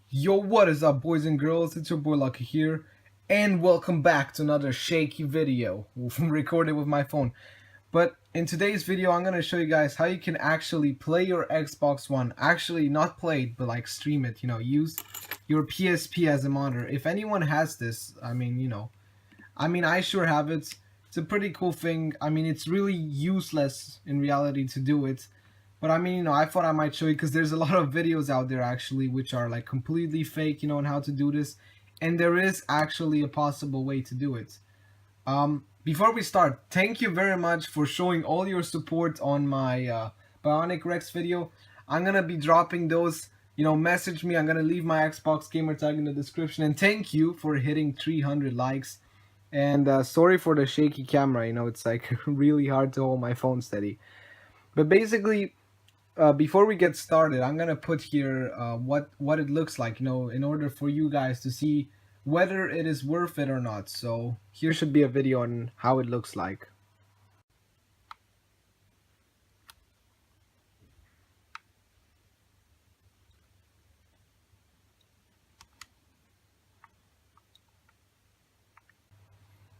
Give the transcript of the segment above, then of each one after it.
Yo, what is up, boys and girls? It's your boy Lucky here, and welcome back to another shaky video recorded with my phone. But in today's video, I'm gonna show you guys how you can actually play your Xbox One. Actually, not play it, but like stream it. Use your PSP as a monitor. If anyone has this, I sure have it. It's a pretty cool thing. It's really useless in reality to do it. But I thought I might show you because there's a lot of videos out there actually which are like completely fake, on how to do this. And there is actually a possible way to do it. Before we start, thank you very much for showing all your support on my Bionic Rex video. I'm gonna be dropping those. Message me. I'm gonna leave my Xbox gamer tag in the description. And thank you for hitting 300 likes. And sorry for the shaky camera. It's like really hard to hold my phone steady. But basically, before we get started, I'm gonna put here what it looks like, in order for you guys to see whether it is worth it or not. So here should be a video on how it looks like.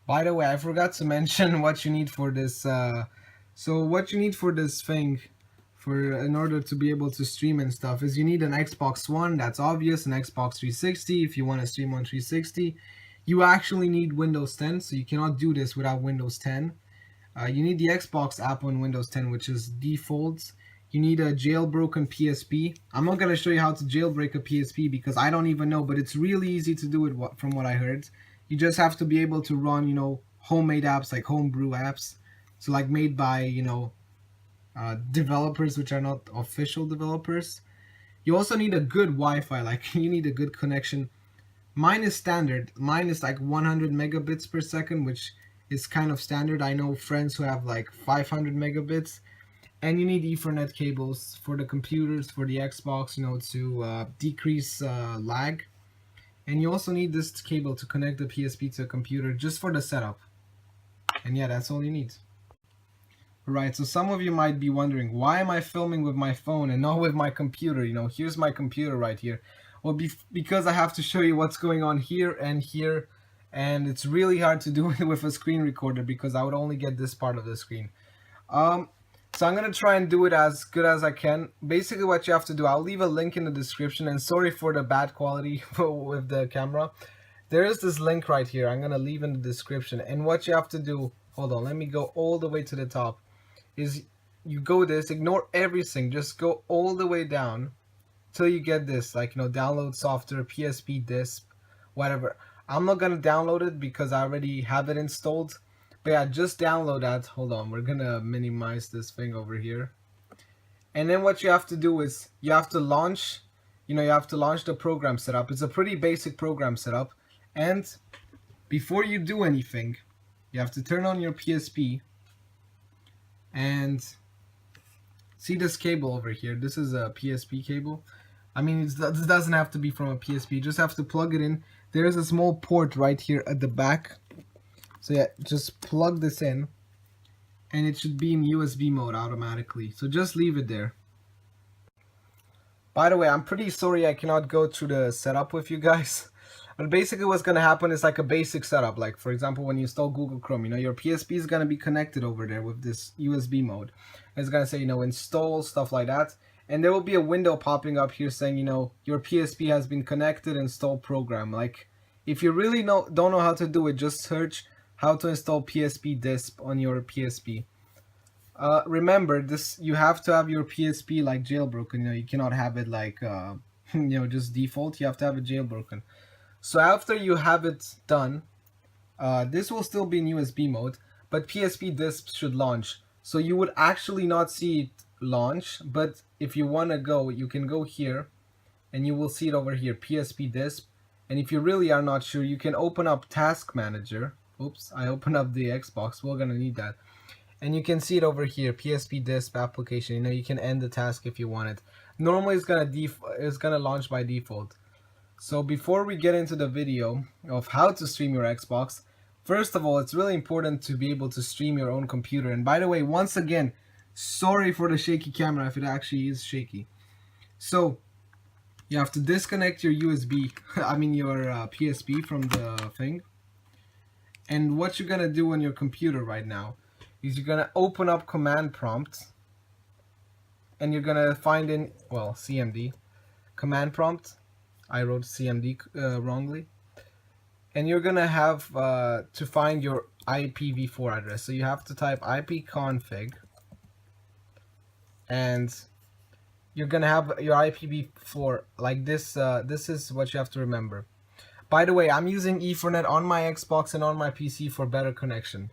By the way, I forgot to mention what you need for this. So what you need for this thing, in order to be able to stream and stuff, is you need an Xbox One. That's obvious. An Xbox 360 if you want to stream on 360. You actually need Windows 10, so you cannot do this without Windows 10. You need the Xbox app on Windows 10, which is default. You need a jailbroken PSP. I'm not going to show you how to jailbreak a PSP because I don't even know, but it's really easy to do it from what I heard. You just have to be able to run, homemade apps, like homebrew apps. So like made by, developers which are not official developers. You also need a good Wi-Fi, like you need a good connection. Mine is standard. Mine is like 100 megabits per second, which is kind of standard. I know friends who have like 500 megabits. And you need Ethernet cables for the computers, for the Xbox, to decrease lag. And you also need this cable to connect the PSP to a computer just for the setup. And yeah, that's all you need. Right, so some of you might be wondering, why am I filming with my phone and not with my computer? Here's my computer right here. Well, because I have to show you what's going on here, and it's really hard to do it with a screen recorder because I would only get this part of the screen. So I'm gonna try and do it as good as I can. Basically what you have to do, I'll leave a link in the description, and sorry for the bad quality with the camera. There is this link right here, I'm gonna leave in the description, and what you have to do, hold on, let me go all the way to the top, is you go this, ignore everything, just go all the way down till you get this, like, download software, PSP disc, whatever. I'm not gonna download it because I already have it installed. But yeah, just download that. Hold on, we're gonna minimize this thing over here. And then what you have to do is you have to launch, you have to launch the program setup. It's a pretty basic program setup. And before you do anything, you have to turn on your PSP and see this cable over here. This is a PSP cable. This doesn't have to be from a PSP. You just have to plug it in. There's a small port right here at the back. So yeah, just plug this in and it should be in USB mode automatically. So just leave it there. By the way, I'm pretty sorry I cannot go through the setup with you guys. But basically what's going to happen is like a basic setup. Like for example, when you install Google Chrome, your PSP is going to be connected over there with this USB mode. It's going to say, install, stuff like that. And there will be a window popping up here saying, your PSP has been connected, install program. Like if you really don't know how to do it, just search how to install PSP disc on your PSP. Remember, you have to have your PSP like jailbroken. You cannot have it like just default. You have to have it jailbroken. So after you have it done, this will still be in USB mode, but PSP disc should launch. So you would actually not see it launch, but if you want to go, you can go here and you will see it over here, PSP disc. And if you really are not sure, you can open up Task Manager. Oops, I opened up the Xbox. We're gonna need that. And you can see it over here, PSP disc application. You can end the task if you want it. Normally it's gonna launch by default. So before we get into the video of how to stream your Xbox, first of all, it's really important to be able to stream your own computer. And by the way, once again, sorry for the shaky camera if it actually is shaky. So You have to disconnect your USB, I mean your PSP from the thing. And what you're gonna do on your computer right now is you're gonna open up command prompt, and you're gonna find in, well, CMD, command prompt. I wrote CMD wrongly. And you're gonna have to find your IPv4 address. So you have to type ipconfig, and you're gonna have your IPv4 like this. This is what you have to remember. By the way, I'm using Ethernet on my Xbox and on my PC for better connection.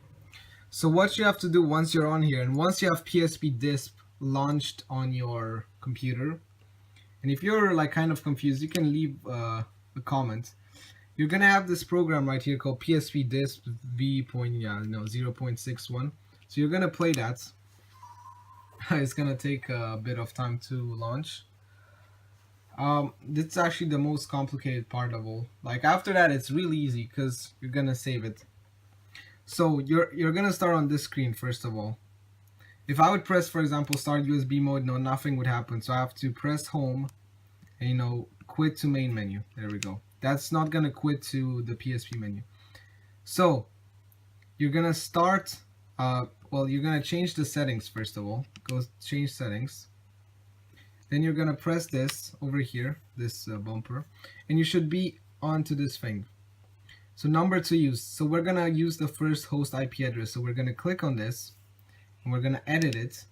So what you have to do once you're on here, and once you have PsP launched on your computer, and if you're like kind of confused, you can leave a comment. You're gonna have this program right here called PsP v.0.61. So you're gonna play that. It's gonna take a bit of time to launch. This is actually the most complicated part of all. Like after that, it's really easy because you're gonna save it. So you're gonna start on this screen first of all. If I would press, for example, start USB mode, no, nothing would happen. So I have to press home and quit to main menu. There we go. That's not gonna quit to the PsP menu. So you're gonna start. Well, you're gonna change the settings first of all. Go change settings. Then you're gonna press this over here, this bumper, and you should be onto this thing. So number to use. So we're gonna use the first host IP address. So we're gonna click on this, and we're gonna edit it.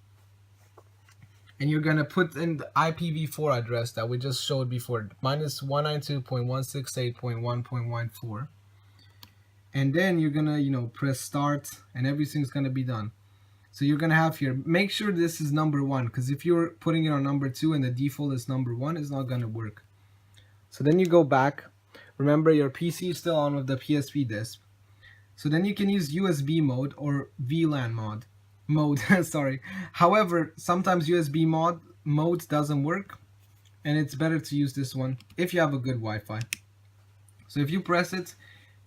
And you're gonna put in the IPv4 address that we just showed before, -192.168.1.14. And then you're gonna, press start, and everything's gonna be done. So you're gonna have here, make sure this is number 1, because if you're putting it on number 2 and the default is number 1, it's not gonna work. So then you go back. Remember, your PC is still on with the PsP disk. So then you can use USB mode or VLAN mode. Sorry. However, sometimes USB mode doesn't work, and it's better to use this one if you have a good Wi-Fi. So if you press it,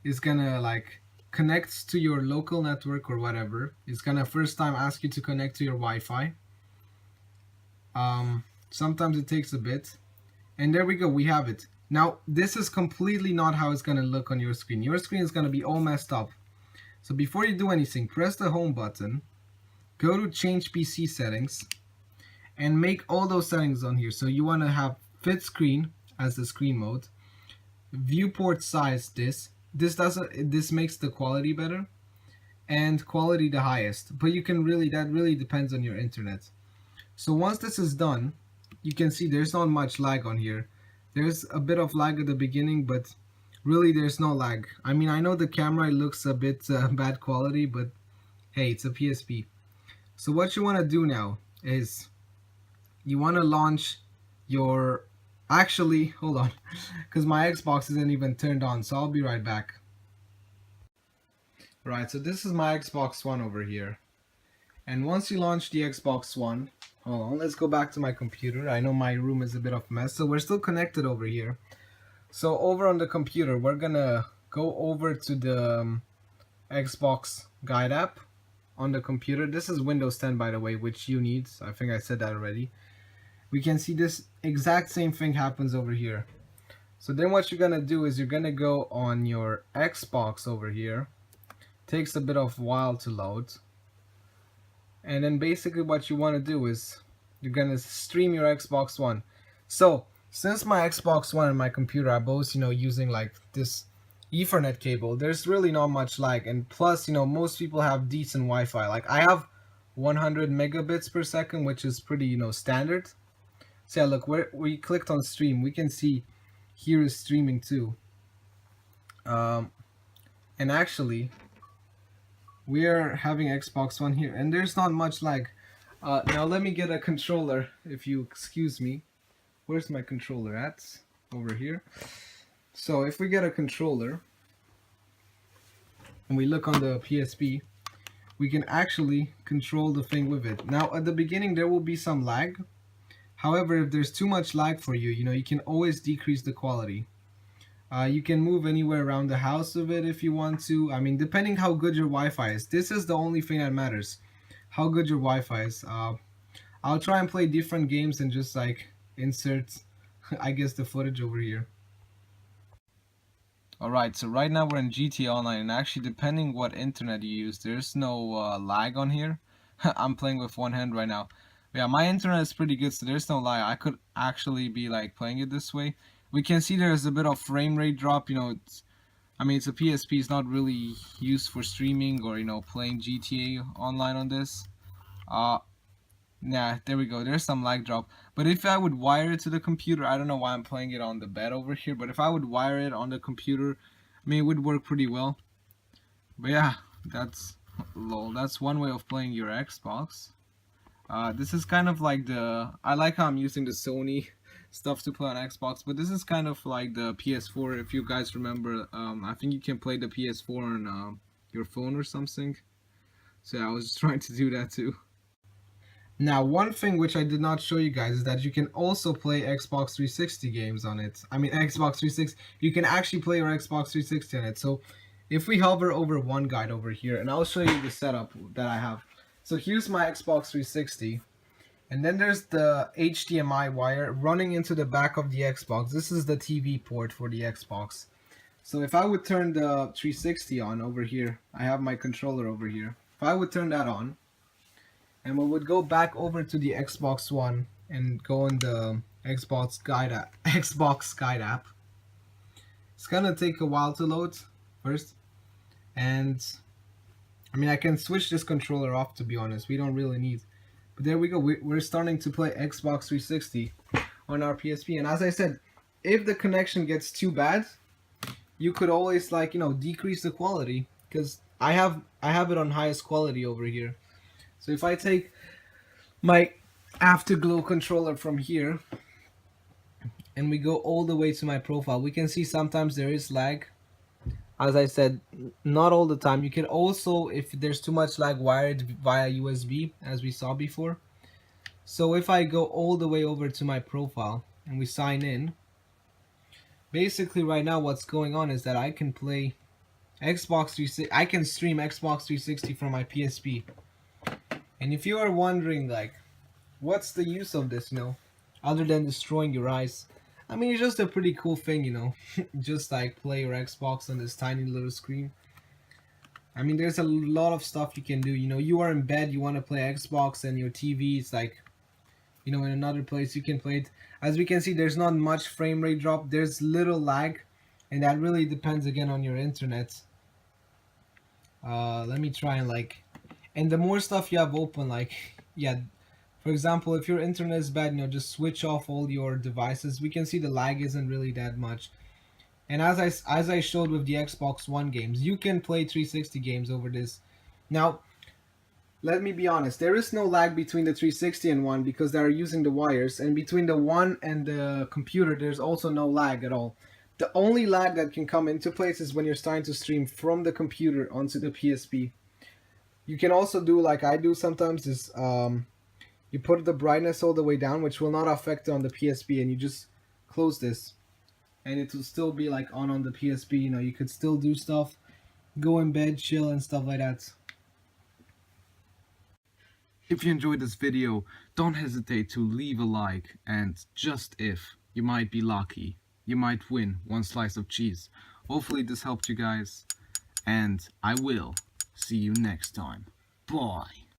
it's gonna like connect to your local network or whatever. It's gonna first time ask you to connect to your Wi-Fi. Sometimes it takes a bit, and there we go. We have it. Now this is completely not how it's gonna look on your screen. Your screen is gonna be all messed up. So before you do anything, press the home button. Go to change PC settings and make all those settings on here. So you want to have fit screen as the screen mode, viewport size this makes the quality better, and quality the highest. But you can that really depends on your internet. So once this is done, you can see there's not much lag on here. There's a bit of lag at the beginning, but really there's no lag. I mean, I know the camera looks a bit bad quality, but hey, it's a PsP. So what you want to do now is you want to launch your, actually, hold on, because my Xbox isn't even turned on, so I'll be right back. Right, so this is my Xbox One over here. And once you launch the Xbox One, hold on, let's go back to my computer. I know my room is a bit of a mess, so we're still connected over here. So over on the computer, we're gonna go over to the Xbox Guide app on the computer. This is Windows 10, by the way, which you need. I think I said that already. We can see this exact same thing happens over here. So then what you're gonna do is you're gonna go on your Xbox over here. Takes a bit of while to load. And then basically what you want to do is you're gonna stream your Xbox One. So since my Xbox One and my computer are both using like this Ethernet cable, there's really not much lag, and plus most people have decent Wi-Fi. Like I have 100 megabits per second, which is pretty standard. So yeah, look, we clicked on stream, we can see here is streaming too. And actually we are having Xbox One here, and there's not much lag. Now let me get a controller, if you excuse me. Where's my controller at? Over here. So if we get a controller and we look on the PsP, we can actually control the thing with it. Now at the beginning there will be some lag. However, if there's too much lag for you, you can always decrease the quality. You can move anywhere around the house with it if you want to. I mean, depending how good your Wi-Fi is. This is the only thing that matters, how good your Wi-Fi is. I'll try and play different games and just like insert I guess the footage over here. Alright, so right now we're in GTA Online, and actually depending what internet you use, there's no lag on here. I'm playing with one hand right now. But yeah, my internet is pretty good, so there's no lag. I could actually be like playing it this way. We can see there's a bit of frame rate drop, you know, I mean, it's a PSP, it's not really used for streaming or, you know, playing GTA Online on this. Uh, yeah, there we go. There's some lag drop. But if I would wire it to the computer, I don't know why I'm playing it on the bed over here, but if I would wire it on the computer, I mean, it would work pretty well. But yeah, that's lol. That's one way of playing your Xbox. This is kind of like I like how I'm using the Sony stuff to play on Xbox, but this is kind of like the PS4. If you guys remember, I think you can play the PS4 on your phone or something. So yeah, I was just trying to do that too. Now, one thing which I did not show you guys is that you can also play Xbox 360 games on it. I mean, Xbox 360, you can actually play your Xbox 360 on it. So, if we hover over one guide over here, and I'll show you the setup that I have. So, here's my Xbox 360, and then there's the HDMI wire running into the back of the Xbox. This is the TV port for the Xbox. So, if I would turn the 360 on over here, I have my controller over here. If I would turn that on, and we would go back over to the Xbox One and go on the Xbox Guide app. It's gonna take a while to load first, and I mean I can switch this controller off, to be honest. We don't really need. But there we go. We're starting to play Xbox 360 on our PSP, and as I said, if the connection gets too bad, you could always, like, decrease the quality, because I have it on highest quality over here. So if I take my Afterglow controller from here and we go all the way to my profile, we can see sometimes there is lag. As I said, not all the time. You can also, if there's too much lag, wire it via USB, as we saw before. So if I go all the way over to my profile and we sign in, basically right now what's going on is that I can play Xbox 360. I can stream Xbox 360 from my PSP. And if you are wondering, like, what's the use of this, other than destroying your eyes? I mean, it's just a pretty cool thing. Just like play your Xbox on this tiny little screen. I mean, there's a lot of stuff you can do. You are in bed, you want to play Xbox, and your TV is like, in another place, you can play it. As we can see, there's not much frame rate drop. There's little lag, and that really depends again on your internet. Let me try and and the more stuff you have open, like, yeah, for example, if your internet is bad, just switch off all your devices. We can see the lag isn't really that much. And as I showed with the Xbox One games, you can play 360 games over this. Now, let me be honest, there is no lag between the 360 and One because they are using the wires, and between the One and the computer, there's also no lag at all. The only lag that can come into place is when you're starting to stream from the computer onto the PSP. You can also do like I do sometimes is you put the brightness all the way down, which will not affect on the PSP, and you just close this, and it will still be like on the PSP. You could still do stuff, go in bed, chill, and stuff like that. If you enjoyed this video, don't hesitate to leave a like, and just if you might be lucky, you might win one slice of cheese. Hopefully this helped you guys, and I will see you next time. Bye.